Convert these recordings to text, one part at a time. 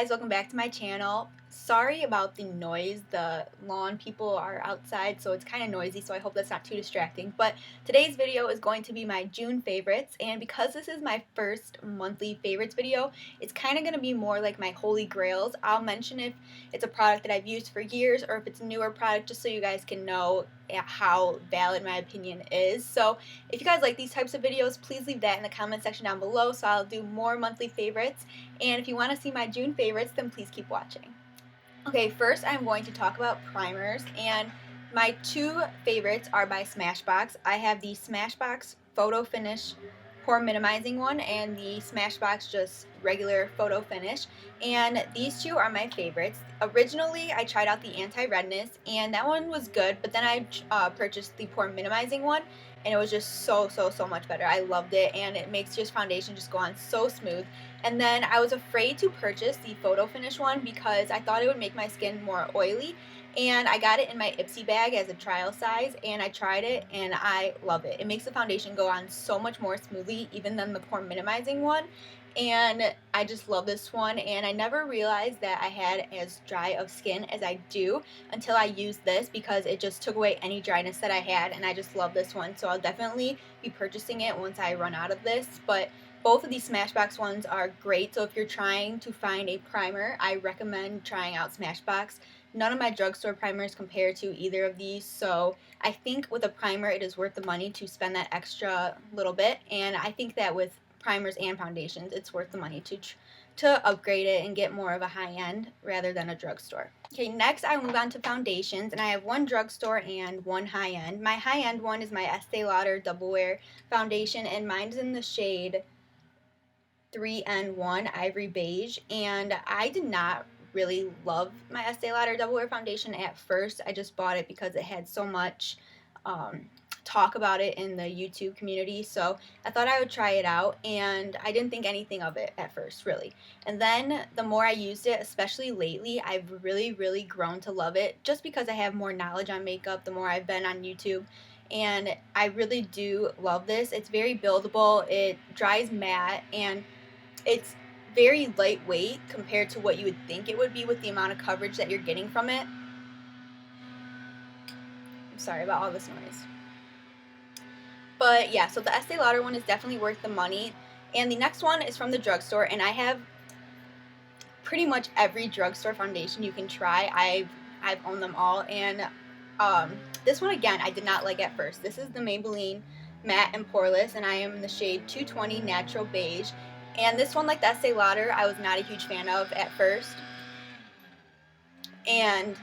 guys, welcome back to my channel. Sorry about the noise. The lawn people are outside, so it's kind of noisy, so I hope that's not too distracting. But today's video is going to be my June favorites, and because this is my first monthly favorites video, it's kind of going to be more like my holy grails. I'll mention if it's a product that I've used for years or if it's a newer product, just so you guys can know how valid my opinion is. So if you guys like these types of videos, please leave that in the comment section down below, so I'll do more monthly favorites. And if you want to see my June favorites, then please keep watching. Okay, first I'm going to talk about primers, and my two favorites are by Smashbox. I have the Smashbox Photo Finish Pore Minimizing one and the Smashbox just regular Photo Finish, and these two are my favorites. Originally, I tried out the anti-redness, and that one was good, but then I purchased the Pore Minimizing one, and it was just so much better. I loved it, and it makes your foundation just go on so smooth. And then I was afraid to purchase the Photo Finish one because I thought it would make my skin more oily, and I got it in my Ipsy bag as a trial size, and I tried it and I love it. It makes the foundation go on so much more smoothly even than the Pore Minimizing one, and I just love this one. And I never realized that I had as dry of skin as I do until I used this, because it just took away any dryness that I had, and I just love this one. So I'll definitely be purchasing it once I run out of this. But both of these Smashbox ones are great, so if you're trying to find a primer, I recommend trying out Smashbox. None of my drugstore primers compare to either of these, so I think with a primer it is worth the money to spend that extra little bit, and I think that with primers and foundations it's worth the money to upgrade it and get more of a high-end rather than a drugstore. Okay, next I move on to foundations, and I have one drugstore and one high-end. My high-end one is my Estee Lauder Double Wear foundation, and mine's in the shade 3N1 Ivory Beige, and I did not really love my Estee Lauder Double Wear foundation at first. I just bought it because it had so much talk about it in the YouTube community, so I thought I would try it out, and I didn't think anything of it at first, really. And then the more I used it, especially lately, I've really grown to love it, just because I have more knowledge on makeup the more I've been on YouTube. And I really do love this. It's very buildable, it dries matte, and it's very lightweight compared to what you would think it would be with the amount of coverage that you're getting from it. I'm sorry about all this noise. But yeah, so the Estee Lauder one is definitely worth the money. And the next one is from the drugstore, and I have pretty much every drugstore foundation you can try. I've owned them all, and this one again I did not like at first. This is the Maybelline Matte and Poreless, and I am in the shade 220 Natural Beige. And this one, like the Estee Lauder, I was not a huge fan of at first. And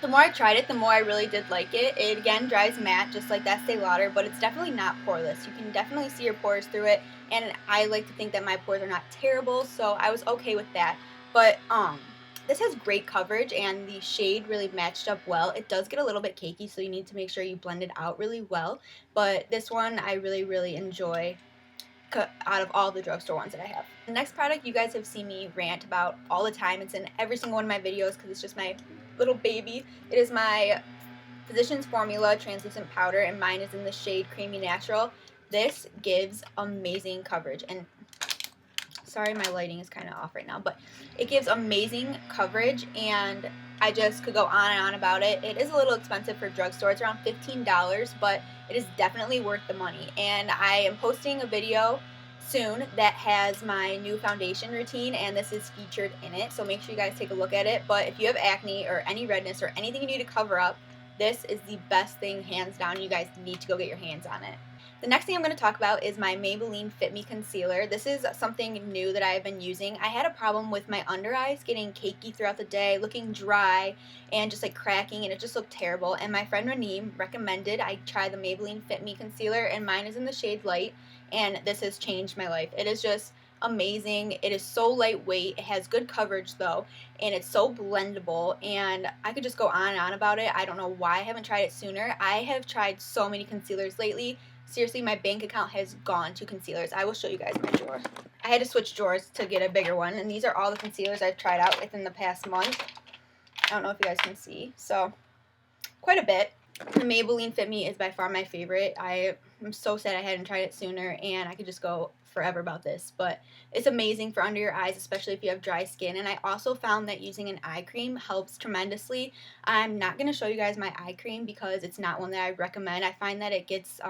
the more I tried it, the more I really did like it. It again dries matte just like the Estee Lauder, but it's definitely not poreless. You can definitely see your pores through it, and I like to think that my pores are not terrible, so I was okay with that. But this has great coverage, and the shade really matched up well. It does get a little bit cakey, so you need to make sure you blend it out really well. But this one I really enjoy out of all the drugstore ones that I have. The next product you guys have seen me rant about all the time. It's in every single one of my videos because it's just my little baby. It is my Physicians Formula Translucent Powder, and mine is in the shade Creamy Natural. This gives amazing coverage, and sorry my lighting is kind of off right now, but it gives amazing coverage, and I just could go on and on about it. It is a little expensive for drugstore. It's around $15, but it is definitely worth the money. And I am posting a video soon that has my new foundation routine, and this is featured in it, so make sure you guys take a look at it. But if you have acne or any redness or anything you need to cover up, this is the best thing, hands down. You guys need to go get your hands on it. The next thing I'm going to talk about is my Maybelline Fit Me Concealer. This is something new that I have been using. I had a problem with my under eyes getting cakey throughout the day, looking dry, and just like cracking, and it just looked terrible. And my friend Raneem recommended I try the Maybelline Fit Me Concealer, and mine is in the shade Light, and this has changed my life. It is just amazing. It is so lightweight. It has good coverage though, and it's so blendable, and I could just go on and on about it. I don't know why I haven't tried it sooner. I have tried so many concealers lately. Seriously, my bank account has gone to concealers. I will show you guys my drawer. I had to switch drawers to get a bigger one, and these are all the concealers I've tried out within the past month. I don't know if you guys can see, so quite a bit. The Maybelline Fit Me is by far my favorite. I am so sad I hadn't tried it sooner, and I could just go forever about this, but it's amazing for under your eyes, especially if you have dry skin. And I also found that using an eye cream helps tremendously. I'm not going to show you guys my eye cream because it's not one that I recommend. I find that it gets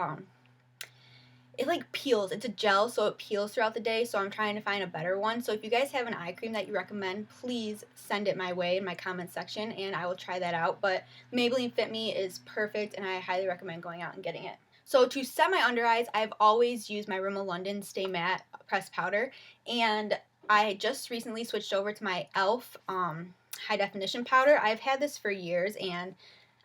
it like peels. It's a gel, so it peels throughout the day, so I'm trying to find a better one. So if you guys have an eye cream that you recommend, please send it my way in my comment section and I will try that out. But Maybelline Fit Me is perfect and I highly recommend going out and getting it. So to set my under eyes, I've always used my Rimmel London Stay Matte pressed powder, and I just recently switched over to my e.l.f. High definition powder. I've had this for years, and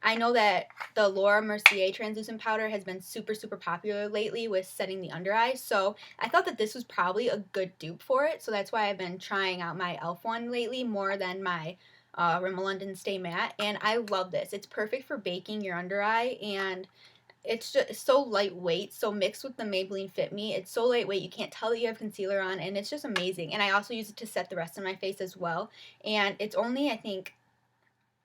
I know that the Laura Mercier translucent powder has been super, super popular lately with setting the under eyes, so I thought that this was probably a good dupe for it, so that's why I've been trying out my e.l.f. one lately more than my Rimmel London Stay Matte, and I love this. It's perfect for baking your under eye, and it's just so lightweight, so mixed with the Maybelline Fit Me, it's so lightweight you can't tell that you have concealer on, and it's just amazing. And I also use it to set the rest of my face as well, and it's only, I think,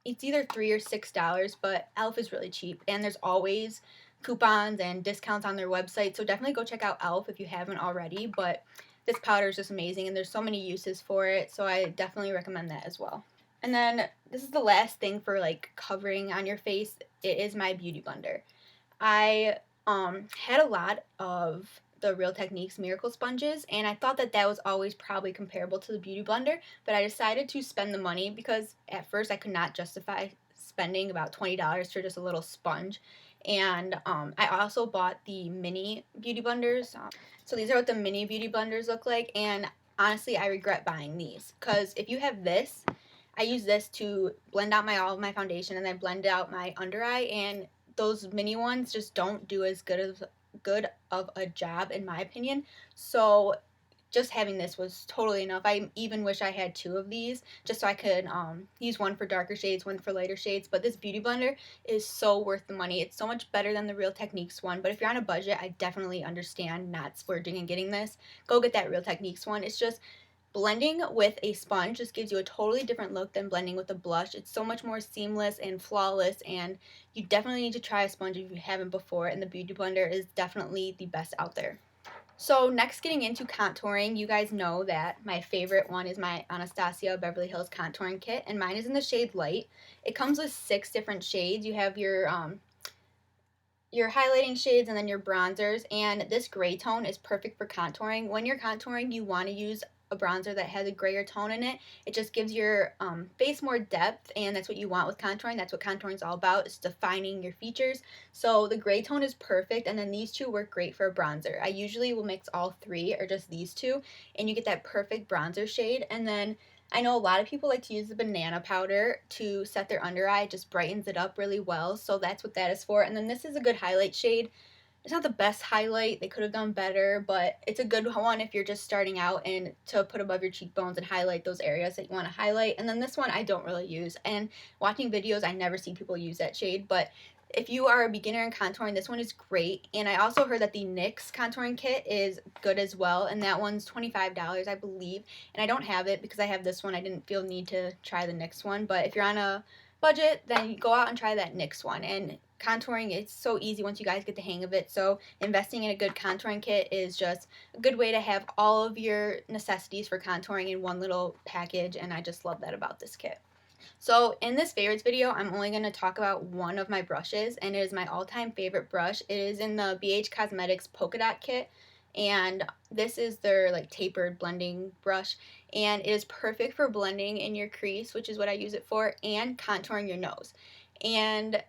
it's either $3 or $6, but e.l.f. is really cheap, and there's always coupons and discounts on their website, so definitely go check out e.l.f. if you haven't already. But this powder is just amazing, and there's so many uses for it, so I definitely recommend that as well. And then this is the last thing for like covering on your face. It is my beauty blender. I had a lot of the Real Techniques Miracle Sponges, and I thought that that was always probably comparable to the Beauty Blender, but I decided to spend the money because at first I could not justify spending about $20 for just a little sponge. And I also bought the mini beauty blenders. So these are what the mini beauty blenders look like, and honestly I regret buying these because if you have this, I use this to blend out all of my foundation and then blend out my under eye, and those mini ones just don't do as good of a job in my opinion. So just having this was totally enough. I even wish I had two of these just so I could use one for darker shades, one for lighter shades. But this beauty blender is so worth the money. It's so much better than the Real Techniques one. But if you're on a budget, I definitely understand not splurging and getting this. Go get that Real Techniques one. It's just blending with a sponge just gives you a totally different look than blending with a blush. It's so much more seamless and flawless, and you definitely need to try a sponge if you haven't before, and the Beauty Blender is definitely the best out there. So next, getting into contouring, you guys know that my favorite one is my Anastasia Beverly Hills Contouring Kit, and mine is in the shade Light. It comes with 6 different shades. You have your highlighting shades and then your bronzers, and this gray tone is perfect for contouring. When you're contouring, you want to use a bronzer that has a grayer tone in it. It just gives your face more depth, and that's what you want with contouring. That's what contouring is all about, is defining your features. So the gray tone is perfect, and then these two work great for a bronzer. I usually will mix all 3 or just these two, and you get that perfect bronzer shade. And then I know a lot of people like to use the banana powder to set their under eye. It just brightens it up really well, so that's what that is for. And then this is a good highlight shade. It's not the best highlight, they could have done better, but it's a good one if you're just starting out and to put above your cheekbones and highlight those areas that you want to highlight. And then this one I don't really use, and watching videos I never see people use that shade, but if you are a beginner in contouring, this one is great. And I also heard that the NYX contouring kit is good as well, and that one's $25 I believe, and I don't have it because I have this one. I didn't feel need to try the NYX one, but if you're on a budget, then go out and try that NYX one. And contouring, it's so easy once you guys get the hang of it, so investing in a good contouring kit is just a good way to have all of your necessities for contouring in one little package, and I just love that about this kit. So in this favorites video, I'm only going to talk about one of my brushes, and it is my all-time favorite brush. It is in the BH Cosmetics Polka Dot kit, and this is their like tapered blending brush, and it is perfect for blending in your crease, which is what I use it for, and contouring your nose. And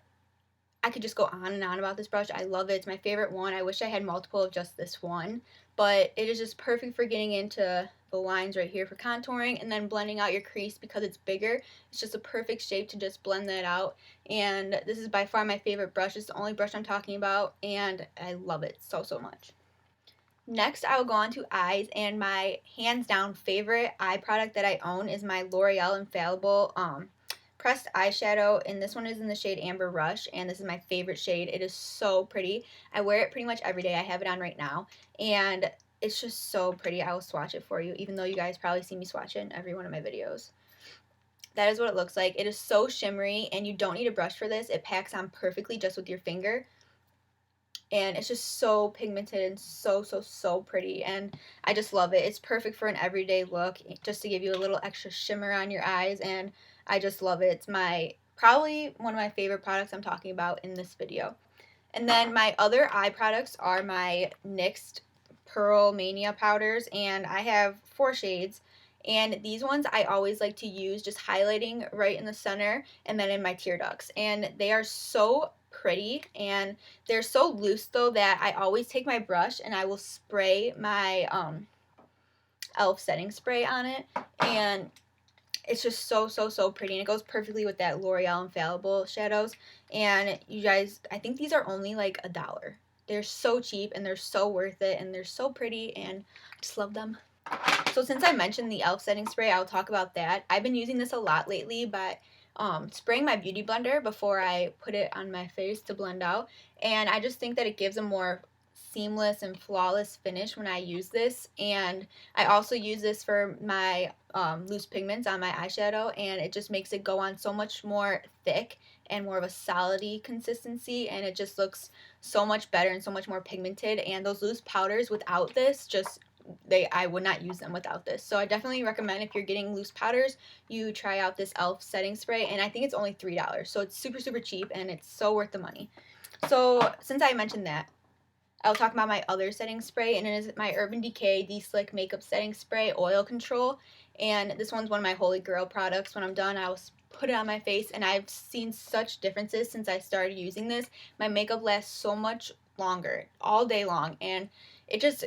I could just go on and on about this brush. I love it. It's my favorite one. I wish I had multiple of just this one, but it is just perfect for getting into the lines right here for contouring and then blending out your crease because it's bigger. It's just a perfect shape to just blend that out, and this is by far my favorite brush. It's the only brush I'm talking about, and I love it so, so much. Next, I will go on to eyes, and my hands down favorite eye product that I own is my L'Oreal Infallible pressed eyeshadow, and this one is in the shade Amber Rush, and this is my favorite shade. It is so pretty. I wear it pretty much every day. I have it on right now, and it's just so pretty. I will swatch it for you, even though you guys probably see me swatch it in every one of my videos. that is what it looks like. It is so shimmery, and you don't need a brush for this. It packs on perfectly just with your finger. And it's just so pigmented and so pretty, and I just love it. It's perfect for an everyday look, just to give you a little extra shimmer on your eyes, and I just love it. It's probably one of my favorite products I'm talking about in this video. And then my other eye products are my NYX Pearl Mania powders, and I have 4 shades. And these ones I always like to use just highlighting right in the center and then in my tear ducts. And they are so pretty, and they're so loose though that I always take my brush and I will spray my e.l.f. setting spray on it. And it's just so pretty, and it goes perfectly with that L'Oreal Infallible shadows. And you guys, I think these are only like $1. They're so cheap, and they're so worth it, and they're so pretty, and I just love them. So since I mentioned the e.l.f. setting spray, I'll talk about that. I've been using this a lot lately, but spraying my beauty blender before I put it on my face to blend out, and I just think that it gives a more seamless and flawless finish when I use this. And I also use this for my loose pigments on my eyeshadow, and it just makes it go on so much more thick and more of a solidy consistency, and it just looks so much better and so much more pigmented. And those loose powders without this, just I would not use them without this. So I definitely recommend, if you're getting loose powders, you try out this e.l.f. setting spray, and I think it's only $3, so it's super cheap, and it's so worth the money. So since I mentioned that, I'll talk about my other setting spray, and it is my Urban Decay De-Slick Makeup Setting Spray Oil Control. And this one's one of my holy grail products. When I'm done, I'll put it on my face, and I've seen such differences since I started using this. My makeup lasts so much longer, all day long, and it just,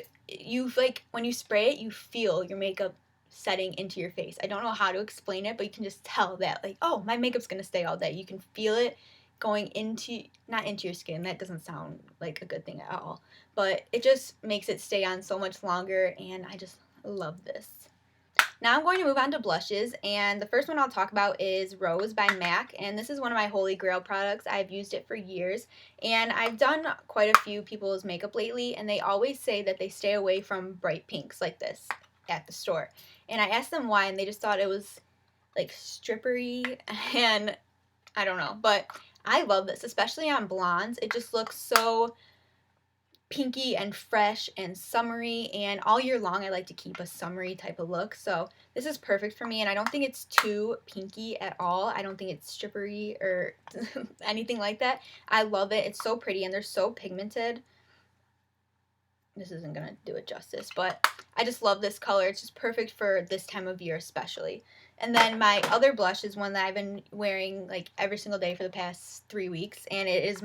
like, when you spray it, you feel your makeup setting into your face. I don't know how to explain it, but you can just tell that, like, oh, my makeup's gonna stay all day. You can feel it going into, not into your skin, that doesn't sound like a good thing at all, but it just makes it stay on so much longer, and I just love this. Now I'm going to move on to blushes, and the first one I'll talk about is Rose by MAC, and this is one of my holy grail products. I've used it for years, and I've done quite a few people's makeup lately, and they always say that they stay away from bright pinks like this at the store. And I asked them why, and they just thought it was like strippery, and I don't know, but I love this, especially on blondes. It just looks so pinky and fresh and summery, and all year long I like to keep a summery type of look, so this is perfect for me. And I don't think it's too pinky at all. I don't think it's strippery or anything like that. I love it. It's so pretty, and they're so pigmented. This isn't gonna do it justice, but I just love this color. It's just perfect for this time of year especially. And then my other blush is one that I've been wearing like every single day for the past 3 weeks, and it is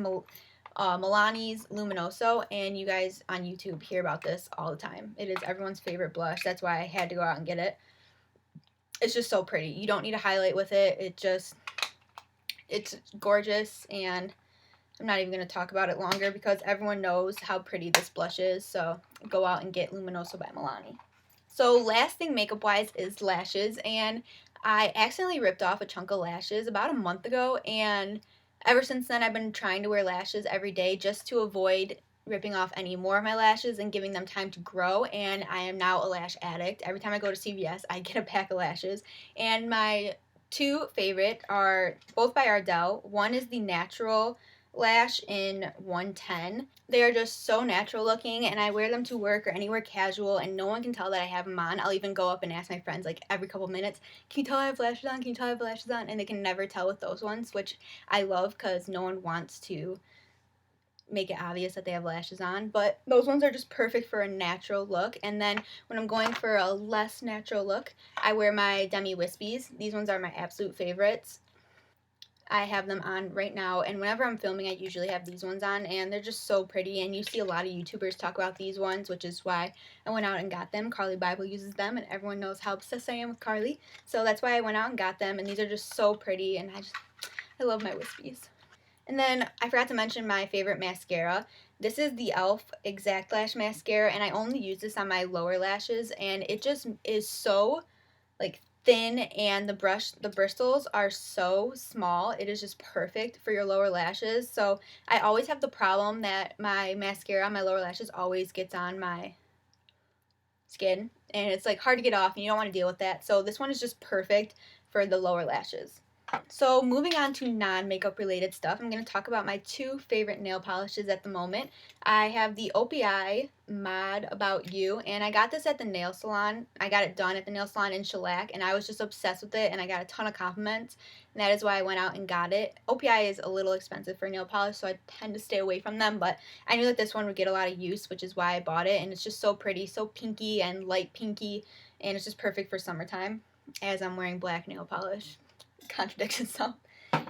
Milani's Luminoso, and you guys on YouTube hear about this all the time. It is everyone's favorite blush. That's why I had to go out and get it. It's just so pretty. You don't need to highlight with it. It's gorgeous, and I'm not even going to talk about it longer because everyone knows how pretty this blush is, so go out and get Luminoso by Milani. So last thing makeup-wise is lashes, and I accidentally ripped off a chunk of lashes about a month ago, and ever since then I've been trying to wear lashes every day just to avoid ripping off any more of my lashes and giving them time to grow, and I am now a lash addict. Every time I go to CVS, I get a pack of lashes, and my 2 favorite are both by Ardell. One is the Natural Lash in 110. They are just so natural looking, and I wear them to work or anywhere casual, and no one can tell that I have them on. I'll even go up and ask my friends like every couple minutes, can you tell I have lashes on? Can you tell I have lashes on? And they can never tell with those ones, which I love because no one wants to make it obvious that they have lashes on. But those ones are just perfect for a natural look. And then when I'm going for a less natural look, I wear my Demi Wispies. These ones are my absolute favorites. I have them on right now, and whenever I'm filming I usually have these ones on, and they're just so pretty, and you see a lot of YouTubers talk about these ones, which is why I went out and got them. Carly Bible uses them, and everyone knows how obsessed I am with Carly, so that's why I went out and got them, and these are just so pretty, and I love my Wispies. And then I forgot to mention my favorite mascara. This is the e.l.f. Exact Lash Mascara, and I only use this on my lower lashes, and it just is so like thin, and the bristles are so small. It is just perfect for your lower lashes. So I always have the problem that my mascara on my lower lashes always gets on my skin, and it's like hard to get off, and you don't want to deal with that. So this one is just perfect for the lower lashes. So moving on to non-makeup related stuff, I'm going to talk about my two favorite nail polishes at the moment. I have the OPI Mod About You, and I got this at the nail salon. I got it done at the nail salon in Shellac, and I was just obsessed with it, and I got a ton of compliments, and that is why I went out and got it. OPI is a little expensive for nail polish, so I tend to stay away from them, but I knew that this one would get a lot of use, which is why I bought it, and it's just so pretty, so pinky and light pinky, and it's just perfect for summertime, as I'm wearing black nail polish. Contradicts itself.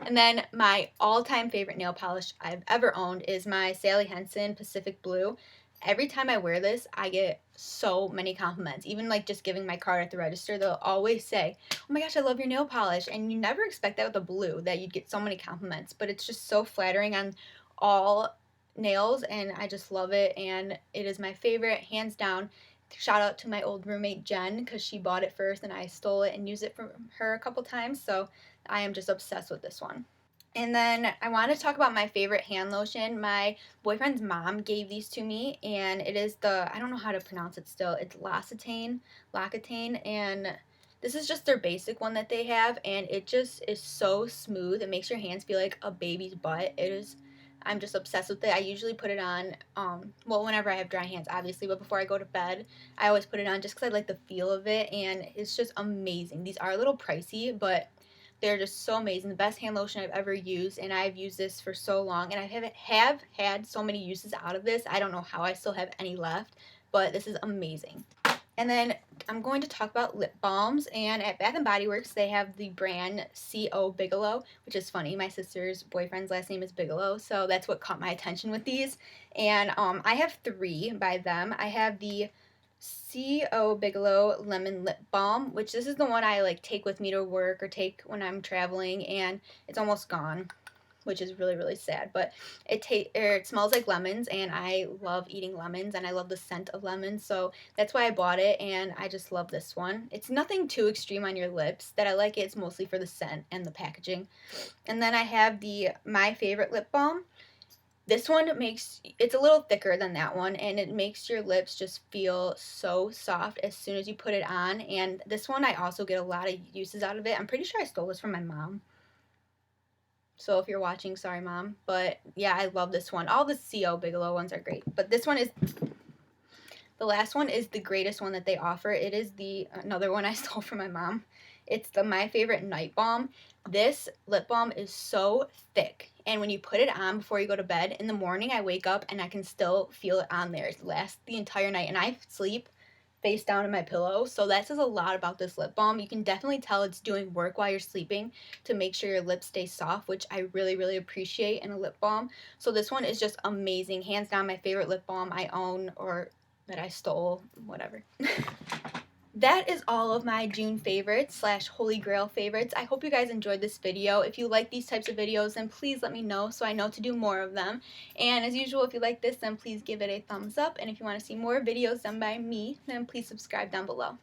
And then my all-time favorite nail polish I've ever owned is my Sally Hansen Pacific Blue. Every time I wear this, I get so many compliments. Even like just giving my card at the register, they'll always say, "Oh my gosh, I love your nail polish." And you never expect that with a blue, that you'd get so many compliments, but it's just so flattering on all nails, and I just love it, and it is my favorite, hands down. Shout out to my old roommate Jen, because she bought it first and I stole it and used it from her a couple times, so I am just obsessed with this one. And then I want to talk about my favorite hand lotion. My boyfriend's mom gave these to me, and it is the, I don't know how to pronounce it still, it's L'Occitane, and this is just their basic one that they have, and it just is so smooth. It makes your hands feel like a baby's butt. It is, I'm just obsessed with it. I usually put it on, well, whenever I have dry hands, obviously, but before I go to bed, I always put it on just because I like the feel of it, and it's just amazing. These are a little pricey, but they're just so amazing. The best hand lotion I've ever used, and I've used this for so long, and I have had so many uses out of this. I don't know how I still have any left, but this is amazing. And then I'm going to talk about lip balms, and at Bath & Body Works they have the brand C.O. Bigelow, which is funny. My sister's boyfriend's last name is Bigelow, so that's what caught my attention with these. And I have 3 by them. I have the C.O. Bigelow Lemon Lip Balm, which this is the one I like take with me to work or take when I'm traveling, and it's almost gone, which is really, really sad, but it smells like lemons, and I love eating lemons, and I love the scent of lemons, so that's why I bought it, and I just love this one. It's nothing too extreme on your lips that I like it. It's mostly for the scent and the packaging. And then I have My Favorite Lip Balm. This one it's a little thicker than that one, and it makes your lips just feel so soft as soon as you put it on, and this one I also get a lot of uses out of it. I'm pretty sure I stole this from my mom. So if you're watching, sorry mom, but yeah, I love this one. All the C.O. Bigelow ones are great, but this one is, the last one is the greatest one that they offer. It is another one I stole from my mom. It's the My Favorite Night Balm. This lip balm is so thick, and when you put it on before you go to bed, in the morning I wake up and I can still feel it on there. It lasts the entire night, and I sleep face down in my pillow, so that says a lot about this lip balm. You can definitely tell it's doing work while you're sleeping to make sure your lips stay soft, which I really, really appreciate in a lip balm. So this one is just amazing. Hands down my favorite lip balm I own, or that I stole, whatever. That is all of my June favorites / Holy Grail favorites. I hope you guys enjoyed this video. If you like these types of videos, then please let me know so I know to do more of them. And as usual, if you like this, then please give it a thumbs up. And if you want to see more videos done by me, then please subscribe down below.